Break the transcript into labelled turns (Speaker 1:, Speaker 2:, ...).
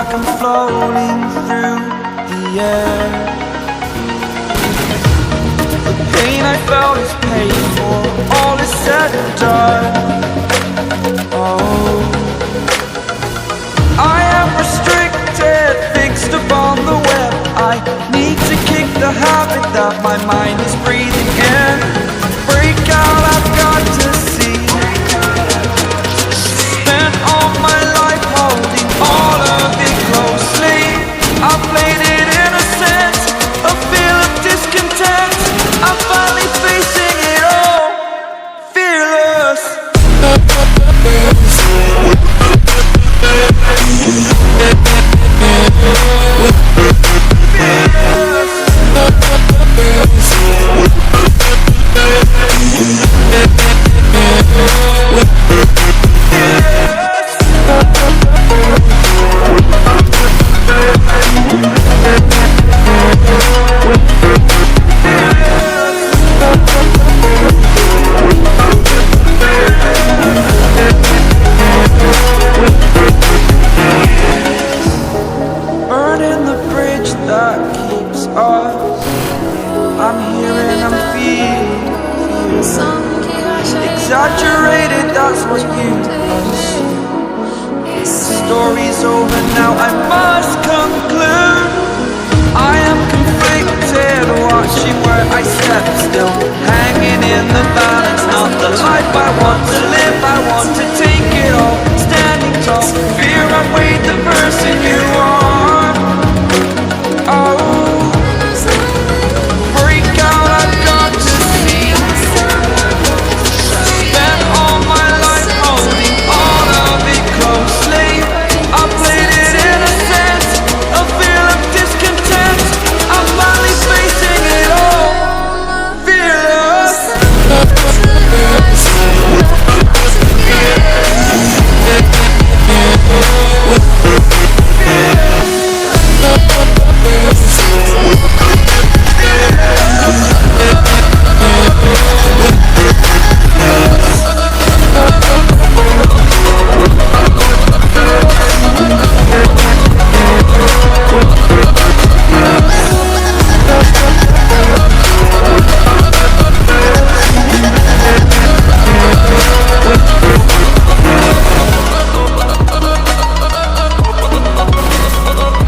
Speaker 1: like I'm floating through the air. The pain I felt is paid for, all is said and done. Oh, I am restricted, fixed upon the web. I need to kick the habit that my mind is breathing in. Break out, I've got to see. Spent all my life holding all of it closely. I played it innocent, a feel of discontent. I'm finally facing it all, fearless. Burning the bridge that keeps us. I'm here and I'm feeling exaggerated, that's what you assume. The story's over now, I must conclude.